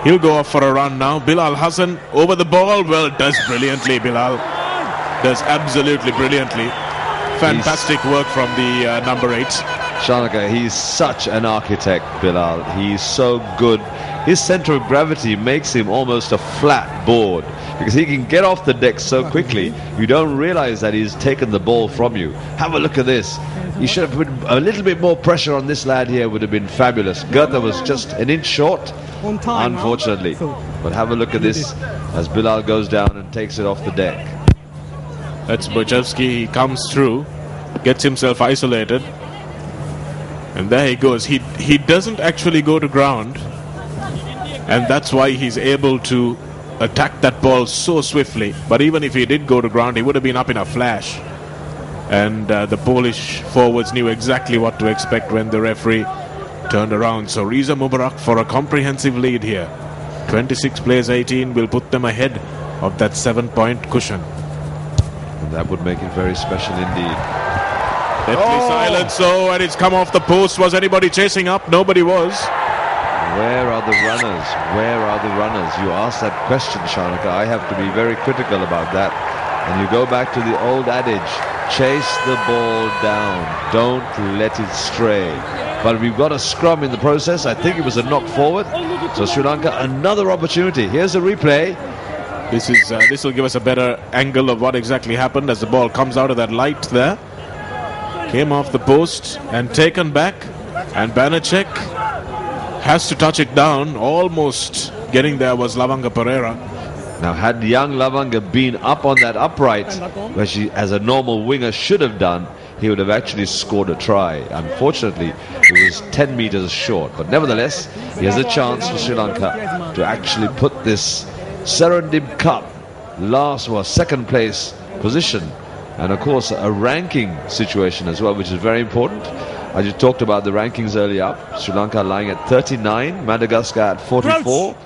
He'll go off for a run now. Bilal Hassan over the ball. Well, does brilliantly, Bilal. Does absolutely brilliantly. Fantastic work from the number 8. Shanaka, he's such an architect, Bilal. He's so good. His center of gravity makes him almost a flat board because he can get off the deck so quickly. You don't realize that he's taken the ball from you. Have a look at this. He should have put a little bit more pressure on this lad here. Would have been fabulous. Gurtha was just an inch short, unfortunately. But have a look at this as Bilal goes down and takes it off the deck. That's Bojevsky. He comes through, gets himself isolated, and there he goes. He doesn't actually go to ground, and that's why he's able to attack that ball so swiftly. But even if he did go to ground, he would have been up in a flash. And the Polish forwards knew exactly what to expect when the referee turned around. So Riza Mubarak for a comprehensive lead here. 26 plays 18 will put them ahead of that 7-point cushion. And that would make it very special indeed. Deathly silence, and it's come off the post. Was anybody chasing up? Nobody was. Where are the runners? Where are the runners? You asked that question, Shanaka. I have to be very critical about that. And you go back to the old adage, chase the ball down, don't let it stray. But we've got a scrum in the process. I think it was a knock forward. So Sri Lanka, another opportunity. Here's a replay. This will give us a better angle of what exactly happened as the ball comes out of that light there. Came off the post and taken back, and Banacek has to touch it down. Almost getting there was Lavanga Pereira. Now, had young Lavanga been up on that upright, where she, as a normal winger, should have done, he would have actually scored a try. Unfortunately, he was 10 meters short. But nevertheless, he has a chance for Sri Lanka to actually put this Serendip Cup second place position, and of course a ranking situation as well, which is very important. I just talked about the rankings earlier up. Sri Lanka lying at 39, Madagascar at 44.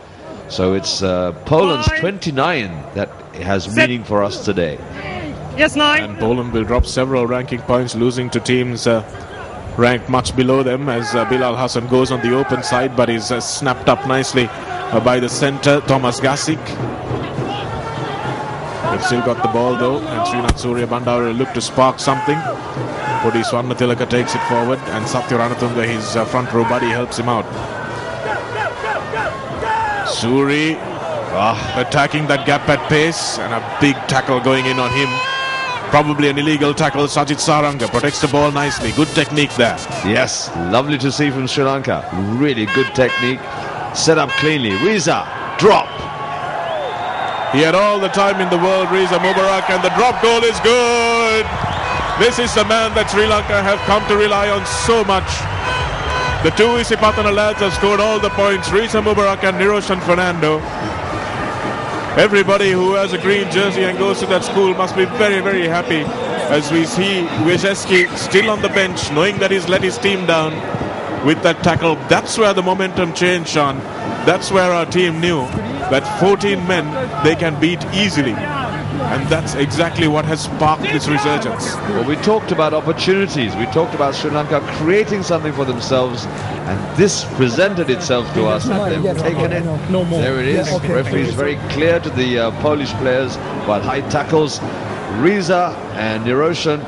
So it's Poland's 29 that has meaning for us today. Yes, 9. And Poland will drop several ranking points, losing to teams ranked much below them, as Bilal Hassan goes on the open side, but is snapped up nicely by the center, Thomas Gasik. They've still got the ball though, and Srinath Surya Bandar will look to spark something. Pudi Swarnatilaka takes it forward, and Satya Ranatunga, his front row buddy, helps him out. Suri attacking that gap at pace, and a big tackle going in on him. Probably an illegal tackle. Sajid Saranga protects the ball nicely. Good technique there. Yes, lovely to see from Sri Lanka. Really good technique. Set up cleanly. Riza, drop. He had all the time in the world, Riza Mubarak, and the drop goal is good. This is the man that Sri Lanka have come to rely on so much. The two Isipatana lads have scored all the points, Riza Mubarak and Niroshan Fernando. Everybody who has a green jersey and goes to that school must be very, very happy, as we see Wyszewski still on the bench, knowing that he's let his team down with that tackle. That's where the momentum changed, Sean. That's where our team knew that 14 men they can beat easily. And that's exactly what has sparked this resurgence. Well, we talked about opportunities. We talked about Sri Lanka creating something for themselves, and this presented itself to us, and they've taken it. There it is. The referee is very clear to the Polish players about high tackles. Riza and Niroshan,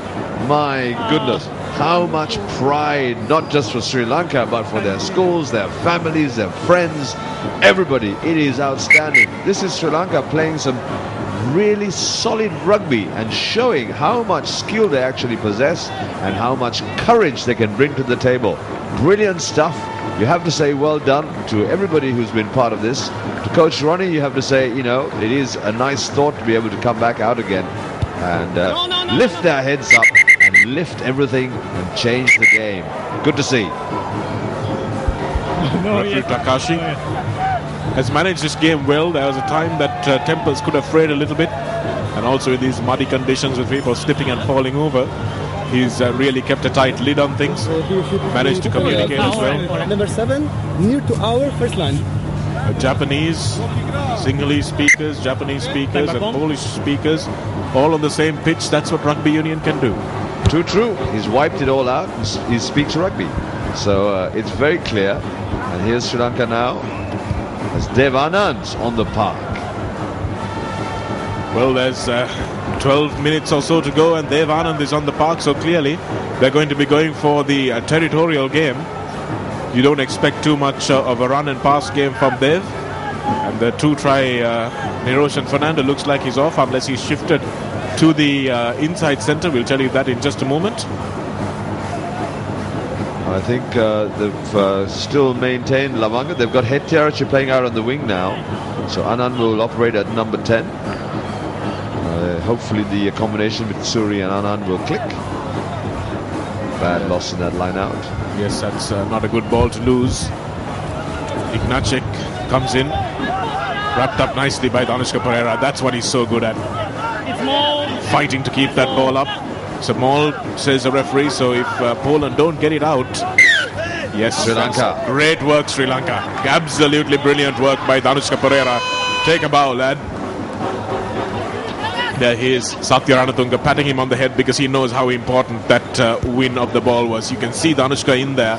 my goodness, how much pride, not just for Sri Lanka, but for their schools, their families, their friends, everybody. It is outstanding. This is Sri Lanka playing some really solid rugby and showing how much skill they actually possess and how much courage they can bring to the table. Brilliant stuff. You have to say well done to everybody who's been part of this. To Coach Ronnie, you have to say, you know, it is a nice thought to be able to come back out again and lift their heads up and lift everything and change the game. Good to see. Referee Takashi has managed this game well. There was a time that tempers could have frayed a little bit, and also in these muddy conditions with people slipping and falling over, he's really kept a tight lid on things, managed to communicate as well. Number 7, near to our first line. Japanese Sinhalese speakers, Japanese speakers and Polish speakers all on the same pitch. That's what rugby union can do. True. He's wiped it all out. He speaks rugby. So it's very clear. And here's Sri Lanka now. as Dev Anand's on the park. Well, there's 12 minutes or so to go, and Dev Anand is on the park, so clearly they're going to be going for the territorial game. You don't expect too much of a run and pass game from Dev. And the two-try Niroshan Fernando looks like he's off unless he's shifted to the inside center. We'll tell you that in just a moment. I think they've still maintained Lavanga. They've got Hettiarachchi playing out on the wing now. So Anand will operate at number 10. Hopefully the combination with Suri and Anand will click. Bad loss in that line out. Yes, that's not a good ball to lose. Ignacek comes in, wrapped up nicely by Danushka Pereira. That's what he's so good at. Fighting to keep that ball up. It's a maul, says the referee, so if Poland don't get it out. Yes, Sri Lanka. Great work, Sri Lanka. Absolutely brilliant work by Danushka Pereira. Take a bow, lad. There he is, Satya Ranatunga, patting him on the head because he knows how important that win of the ball was. You can see Danushka in there,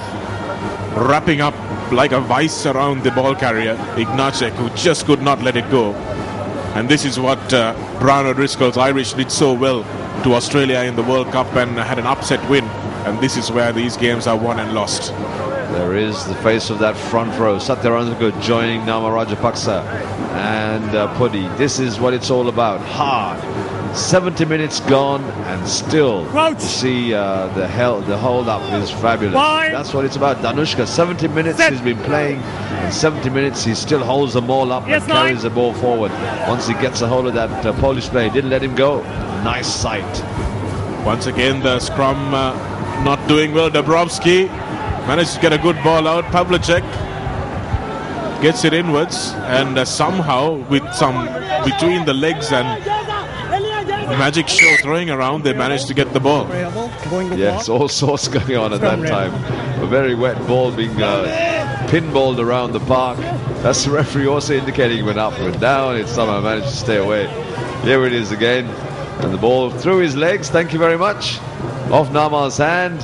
wrapping up like a vice around the ball carrier, Ignacek, who just could not let it go. And this is what Brian O'Driscoll's Irish did so well to Australia in the World Cup and had an upset win. And this is where these games are won and lost. There is the face of that front row. Satya Ranatunga joining Nama Rajapaksa and Pudi. This is what it's all about. Hard. 70 minutes gone and still you see the hold up is fabulous. That's what it's about. Danushka, 70 minutes he's been playing, and 70 minutes he still holds the ball up and carries the ball forward. Once he gets a hold of that Polish player, he didn't let him go. Nice sight. Once again the scrum not doing well. Dabrowski managed to get a good ball out. Pavlicek gets it inwards, and somehow with some between the legs and magic show throwing around, they managed to get the ball. Yes, all sorts going on at that time. A very wet ball being pinballed around the park. That's the referee also indicating he went up and down. It somehow managed to stay away. Here it is again, and the ball through his legs. Thank you very much. Off Nama's hand.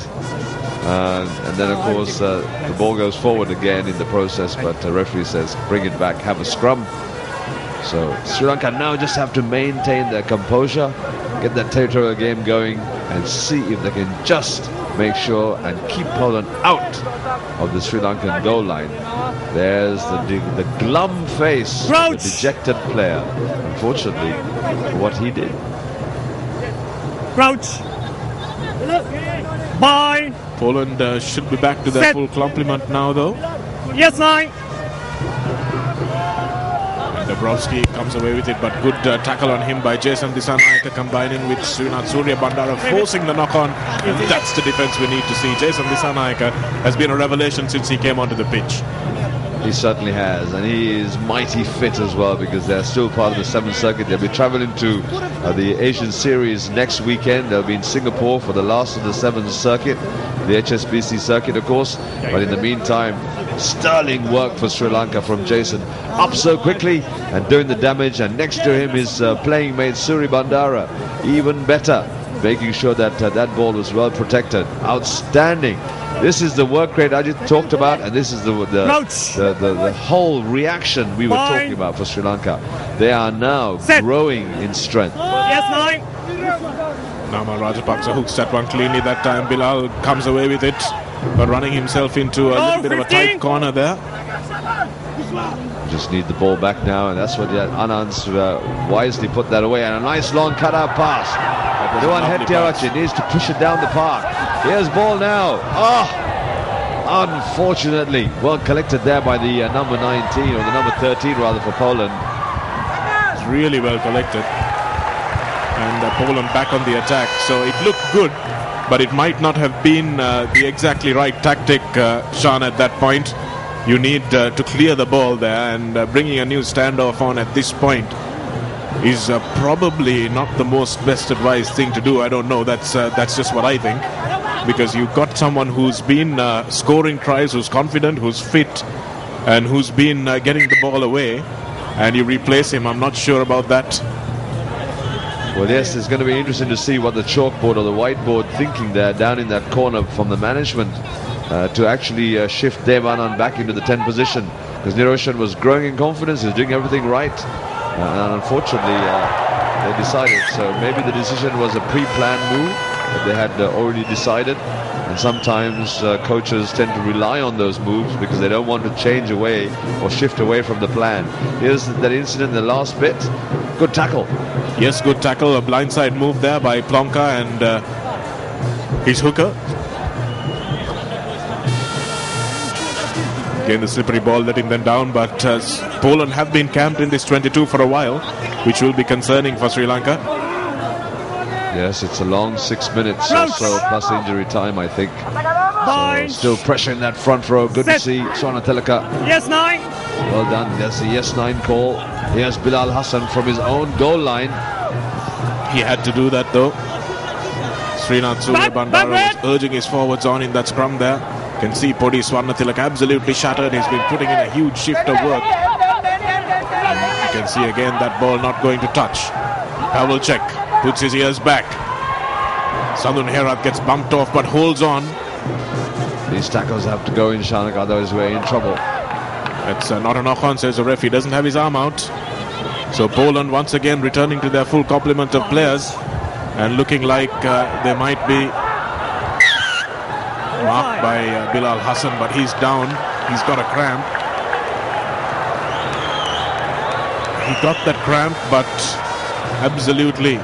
And then, of course, the ball goes forward again in the process, but the referee says, bring it back, have a scrum. So Sri Lanka now just have to maintain their composure, get that territorial game going, and see if they can just make sure and keep Poland out of the Sri Lankan goal line. There's the glum face of the dejected player, unfortunately, for what he did. Crouch. Bye. Poland should be back to their full complement now, though. Yes, 9. Dabrowski comes away with it, but good tackle on him by Jason Dissanayake, combining with Srinath Surya Bandara, forcing the knock-on, and that's the defense we need to see. Jason Dissanayake has been a revelation since he came onto the pitch. He certainly has, and he is mighty fit as well, because they're still part of the 7th Circuit. They'll be traveling to the Asian Series next weekend. They'll be in Singapore for the last of the 7th Circuit, the HSBC Circuit, of course. But in the meantime, sterling work for Sri Lanka from Jason. Up so quickly and doing the damage, and next to him is playing mate Suri Bandara. Even better, making sure that that ball was well protected. Outstanding. This is the work rate I just talked about, and this is the whole reaction we were talking about for Sri Lanka. They are now growing in strength. Yes, 9. Nama Rajapaksa hooks that one cleanly that time. Bilal comes away with it, but running himself into a little bit of a tight corner there. Just need the ball back now, and that's what Anand's wisely put that away, and a nice long cut-out pass. Duan Hettiarachchi needs to push it down the park. Here's ball now. Unfortunately, well collected there by the number 19, or the number 13 rather, for Poland. It's really well collected, and Poland back on the attack. So it looked good, but it might not have been the exactly right tactic, Sean, at that point. You need to clear the ball there, and bringing a new standoff on at this point is probably not the most best advised thing to do. I don't know. That's just what I think, because you've got someone who's been scoring tries, who's confident, who's fit, and who's been getting the ball away, and you replace him. I'm not sure about that. Well, yes, it's going to be interesting to see what the chalkboard or the whiteboard thinking there down in that corner from the management to actually shift Dev Anand back into the 10 position. because Niroshan was growing in confidence, he was doing everything right, and unfortunately they decided. So maybe the decision was a pre-planned move that they had already decided, and sometimes coaches tend to rely on those moves because they don't want to change away or shift away from the plan. Here's that incident in the last bit. Good tackle. Yes, good tackle. A blindside move there by Plonka and his hooker. Again, the slippery ball letting them down, but Poland have been camped in this 22 for a while, which will be concerning for Sri Lanka. Yes, it's a long 6 minutes or so plus injury time, I think. So still pressure in that front row. Good to see Swarnatilaka. Yes, 9. Well done. That's the yes 9 call. Here's Bilal Hassan from his own goal line. He had to do that though. Srinath Surya Bandara was urging his forwards on in that scrum there. You can see Podi Swarnatilaka absolutely shattered. He's been putting in a huge shift of work. And you can see again that ball not going to touch. Pavlicek puts his ears back. Sadun Herat gets bumped off but holds on. These tackles have to go in, Shanak, otherwise we're in trouble. It's not a knock-on, says the referee. Doesn't have his arm out. So Poland once again returning to their full complement of players and looking like they might be marked by Bilal Hassan, but he's down. He's got a cramp. He got that cramp, but absolutely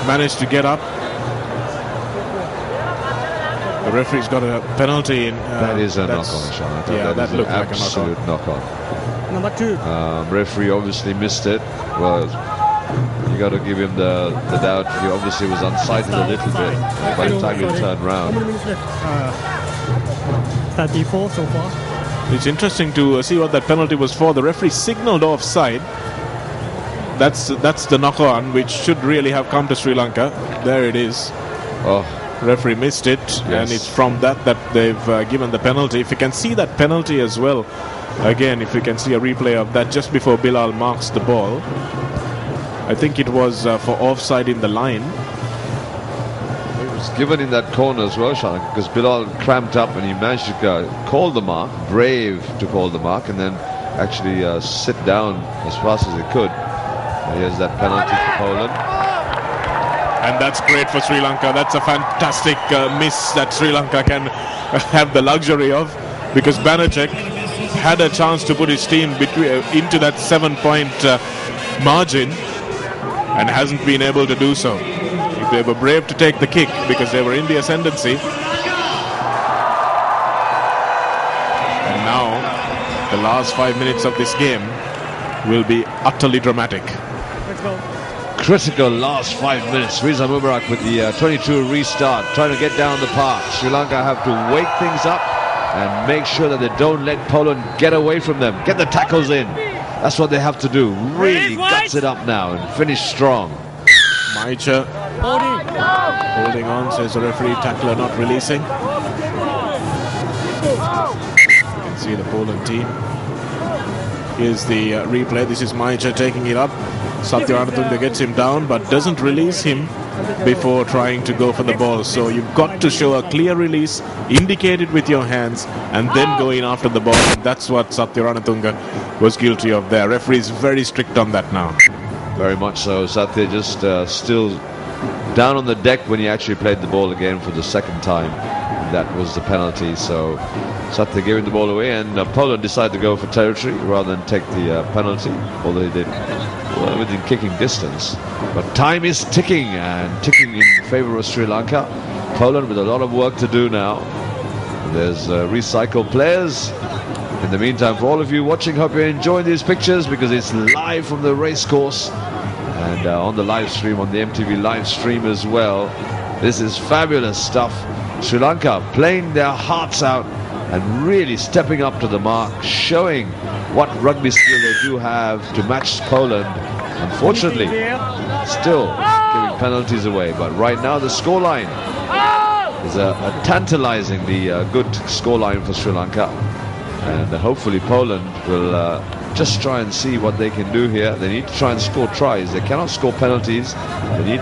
managed to get up. The referee's got a penalty in. That is a knock-on, Sean. Yeah, that looked like a absolute knock-on. Number 2. Referee obviously missed it. Well, you got to give him the doubt. He obviously was unsighted a little bit by the time he turned round. 34 so far. It's interesting to see what that penalty was for. The referee signalled offside. That's the knock-on, which should really have come to Sri Lanka. There it is. Oh. Referee missed it, yes. And it's from that they've given the penalty. If you can see that penalty as well, again, if you can see a replay of that just before Bilal marks the ball, I think it was for offside in the line. It was given in that corner as well, Shanak, because Bilal cramped up and he managed to call the mark, brave to call the mark, and then actually sit down as fast as he could. Here's that penalty for Poland. And that's great for Sri Lanka. That's a fantastic miss that Sri Lanka can have the luxury of, because Banachek had a chance to put his team into that 7-point margin and hasn't been able to do so. If they were brave to take the kick because they were in the ascendancy. And now the last 5 minutes of this game will be utterly dramatic. Let's go. Critical last 5 minutes. Riza Mubarak with the 22 restart, trying to get down the path. Sri Lanka have to wake things up and make sure that they don't let Poland get away from them. Get the tackles in. That's what they have to do. Really guts it up now and finish strong. Maicha holding on, says the referee. Tackler not releasing. You can see the Poland team. Here's the replay. This is Maicha taking it up. Satyaranatunda gets him down but doesn't release him before trying to go for the ball. So you've got to show a clear release, indicate it with your hands, and then go in after the ball. And that's what Satyaranatunda was guilty of there. Referee is very strict on that now. Very much so. Satya just still down on the deck when he actually played the ball again for the second time. That was the penalty. So Satya giving the ball away, and Poland decided to go for territory rather than take the penalty, although they did within kicking distance. But time is ticking, and ticking in favor of Sri Lanka. Poland with a lot of work to do now. There's recycled players. In the meantime, for all of you watching, hope you're enjoying these pictures because it's live from the race course and on the live stream, on the MTV live stream as well. This is fabulous stuff. Sri Lanka playing their hearts out and really stepping up to the mark, showing what rugby skill they do have to match Poland. Unfortunately, still giving penalties away. But right now, the scoreline is a tantalizingly good scoreline for Sri Lanka. And hopefully Poland will just try and see what they can do here. They need to try and score tries. They cannot score penalties. They need to